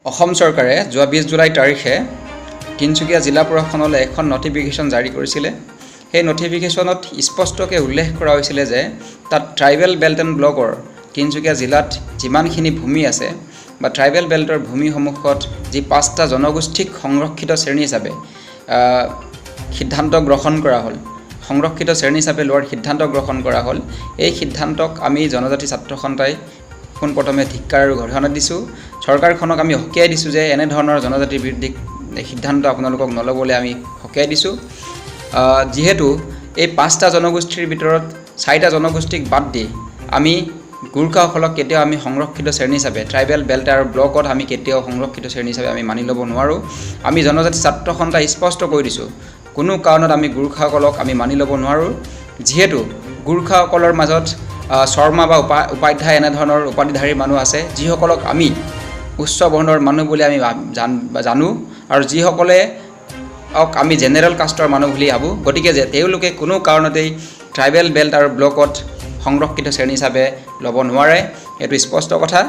অসম চৰকাৰে যোৱা 20 জুলাই তাৰিখে তিনিচুকীয়া জিলা প্ৰশাসনলৈ এখন নটিফিকেশ্যন জাৰি কৰিছিলে। সেই নটিফিকেশ্যনত স্পষ্টকৈ উল্লেখ কৰা হৈছিলে যে তাত ট্ৰাইবেল বেল্ট এণ্ড ব্লকৰ তিনিচুকীয়া জিলাত যিমানখিনি ভূমি আছে বা ট্ৰাইবেল বেল্টৰ ভূমিসমূহত যি 5টা জনগোষ্ঠীক সংৰক্ষিত শ্ৰেণী হিচাপে সিদ্ধান্ত গ্ৰহণ কৰা হ'ল, সংৰক্ষিত শ্ৰেণী হিচাপে লোৱাৰ সিদ্ধান্ত গ্ৰহণ কৰা হ'ল। এই সিদ্ধান্তক আমি জনজাতি ছাত্ৰ সন্থাই পোনপ্ৰথমে ধিক্কাৰ আৰু গৰিহণা দিছোঁ। চৰকাৰখনক আমি সকীয়াই দিছোঁ যে এনেধৰণৰ জনজাতিৰ বিৰুদ্ধে সিদ্ধান্ত আপোনালোকক নল'বলৈ আমি সকীয়াই দিছোঁ। যিহেতু এই 5টা জনগোষ্ঠীৰ ভিতৰত 4টা জনগোষ্ঠীক বাদ দি আমি গোৰ্খাসকলক কেতিয়াও আমি সংৰক্ষিত শ্ৰেণী হিচাপে ট্ৰাইবেল বেল্ট আৰু ব্লকত আমি কেতিয়াও সংৰক্ষিত শ্ৰেণী হিচাপে আমি মানি ল'ব নোৱাৰোঁ। আমি জনজাতি ছাত্ৰ সন্থাই স্পষ্ট কৰি দিছোঁ, কোনো কাৰণত আমি গোৰ্খাসকলক আমি মানি ল'ব নোৱাৰোঁ। যিহেতু গোৰ্খাসকলৰ মাজত শৰ্মা বা উপাধ্যায় এনেধৰণৰ উপাধিধাৰী মানুহ আছে, যিসকলক আমি উচ্চ বৰ্ণৰ মানুহ বুলি আমি জানো আৰু যিসকলে আমি জেনেৰেল কাষ্টৰ মানুহ বুলি ভাবোঁ। গতিকে যে তেওঁলোকে কোনো কাৰণতেই ট্ৰাইবেল বেল্ট আৰু ব্লকত সংৰক্ষিত শ্ৰেণী হিচাপে ল'ব নোৱাৰে, এইটো স্পষ্ট কথা।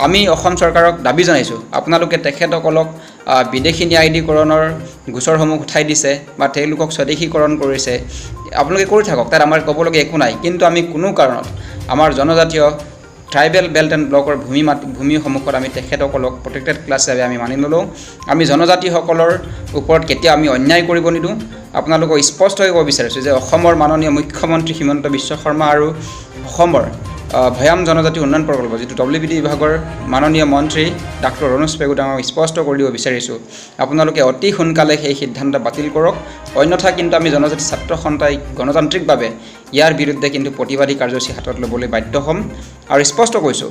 আমি অসম চৰকাৰক দাবী জনাইছোঁ, আপোনালোকে তেখেতসকলক বিদেশী ন্যায়াধীকৰণৰ গোচৰসমূহ উঠাই দিছে বা তেওঁলোকক স্বদেশীকৰণ কৰিছে, আপোনালোকে কৰি থাকক, তাত আমাৰ ক'বলগীয়া একো নাই। কিন্তু আমি কোনো কাৰণত আমাৰ জনজাতীয় ট্ৰাইবেল বেল্ট এণ্ড ব্লকৰ ভূমিসমূহত আমি তেখেতসকলক প্ৰটেক্টেড ক্লাছ হিচাপে আমি মানি নলওঁ। আমি জনজাতিসকলৰ ওপৰত কেতিয়াও আমি অন্যায় কৰিব নিদিওঁ। আপোনালোকক স্পষ্টকৈ ক'ব বিচাৰিছোঁ যে অসমৰ মাননীয় মুখ্যমন্ত্ৰী হিমন্ত বিশ্ব শৰ্মা আৰু অসমৰ ভৈয়াম জনজাতি উন্নয়ন প্ৰকল্প যিটো WBD বিভাগৰ মাননীয় মন্ত্ৰী ডাক্তৰ ৰণোজ পেগু ডাঙৰক স্পষ্ট কৰি দিব বিচাৰিছোঁ, আপোনালোকে অতি সোনকালে সেই সিদ্ধান্ত বাতিল কৰক। অন্যথা কিন্তু আমি জনজাতি ছাত্ৰ সন্থাই গণতান্ত্ৰিকভাৱে ইয়াৰ বিৰুদ্ধে কিন্তু প্ৰতিবাদী কাৰ্যসূচী হাতত ল'বলৈ বাধ্য হ'ম। আৰু স্পষ্ট কৈছোঁ,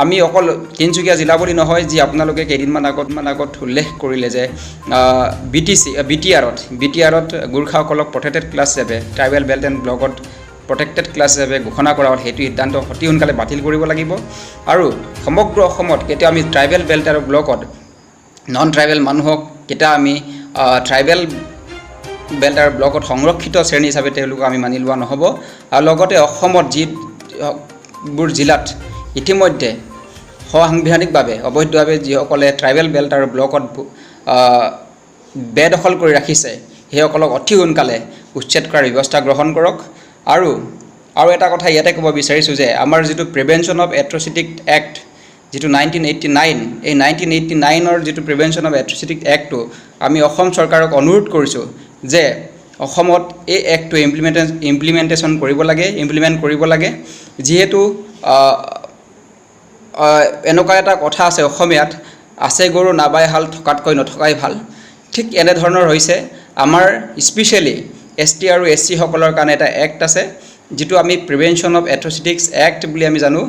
আমি অকল তিনিচুকীয়া জিলা বুলি নহয়, যি আপোনালোকে কেইদিনমান আগত উল্লেখ কৰিলে যে BTRত গোৰ্খাসকলক প্ৰটেক্টেড ক্লাছ হিচাপে ট্ৰাইবেল বেল্ট এণ্ড ব্লকত প্ৰটেক্টেড ক্লাছ হিচাপে ঘোষণা কৰা হ'ল, সেইটো সিদ্ধান্ত অতি সোনকালে বাতিল কৰিব লাগিব। আৰু সমগ্ৰ অসমত কেতিয়া আমি ট্ৰাইবেল বেল্ট আৰু ব্লকত নন ট্ৰাইবেল মানুহক কেতিয়া আমি ট্ৰাইবেল বেল্ট আৰু ব্লকত সংৰক্ষিত শ্ৰেণী হিচাপে তেওঁলোকক আমি মানি লোৱা নহ'ব। আৰু লগতে অসমত যিবোৰ জিলাত ইতিমধ্যে সাংবিধানিকভাৱে অবৈধভাৱে যিসকলে ট্ৰাইবেল বেল্ট আৰু ব্লকত বেদখল কৰি ৰাখিছে, সেইসকলক অতি সোনকালে উচ্ছেদ কৰাৰ ব্যৱস্থা গ্ৰহণ কৰক। আৰু এটা কথা ইয়াতে ক'ব বিচাৰিছোঁ যে আমাৰ যিটো প্ৰিভেনশ্যন অফ এট্ৰচিটিক এক্ট যিটো 1989, এই 1989ৰ যিটো প্ৰিভেনশ্যন অফ এট্ৰচিটিক এক্টটো আমি অসম চৰকাৰক অনুৰোধ কৰিছোঁ যে অসমত এই এক্টটো ইমপ্লিমেণ্ট কৰিব লাগে। যিহেতু এনেকুৱা এটা কথা আছে অসমীয়াত, আছে গৰু নাবাই হাল, থকাতকৈ নথকাই ভাল। ঠিক এনেধৰণৰ হৈছে আমাৰ স্পেচিয়েলি ST আৰু SC সকলৰ কাৰণে এটা এক্ট আছে, যিটো আমি প্ৰিভেনশ্যন অফ এট্ৰচিটিক্স এক্ট বুলি আমি জানো।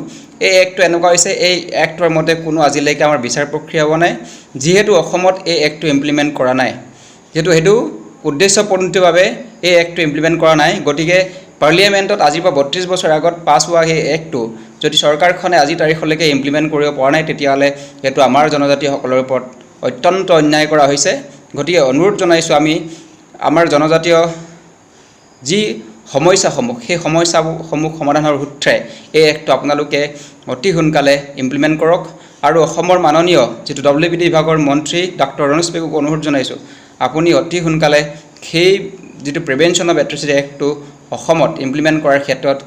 এই এক্টটো এনেকুৱা হৈছে, এই এক্টৰ মতে কোনো আজিলৈকে আমাৰ বিচাৰ প্ৰক্ৰিয়া হোৱা নাই, যিহেতু অসমত এই এক্টটো ইমপ্লিমেণ্ট কৰা নাই। যিহেতু সেইটো উদ্দেশ্যপ্ৰণোদিতভাৱে এই এক্টটো ইমপ্লিমেণ্ট কৰা নাই, গতিকে পাৰ্লিয়ামেণ্টত আজিৰ পৰা 32 বছৰ আগত পাছ হোৱা সেই এক্টটো যদি চৰকাৰখনে আজি তাৰিখলৈকে ইমপ্লিমেণ্ট কৰিব পৰা নাই, তেতিয়াহ'লে সেইটো আমাৰ জনজাতিসকলৰ ওপৰত অত্যন্ত অন্যায় কৰা হৈছে। গতিকে অনুৰোধ জনাইছোঁ, আমি আমাৰ জনজাতীয় যি সমস্যাসমূহ, সেই সমস্যাসমূহ সমাধানৰ সূত্ৰে এই এক্টটো আপোনালোকে অতি সোনকালে ইমপ্লিমেণ্ট কৰক। আৰু অসমৰ মাননীয় যিটো WBD বিভাগৰ মন্ত্ৰী ডাক্তৰ ৰণোজ পেগুক অনুৰোধ জনাইছোঁ, আপুনি অতি সোনকালে সেই যিটো প্ৰিভেনশ্যন অফ এট্ৰচিটি এক্টটো অসমত ইমপ্লিমেণ্ট কৰাৰ ক্ষেত্ৰত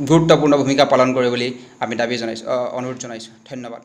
গুৰুত্বপূৰ্ণ ভূমিকা পালন কৰে বুলি আমি অনুৰোধ জনাইছোঁ। ধন্যবাদ।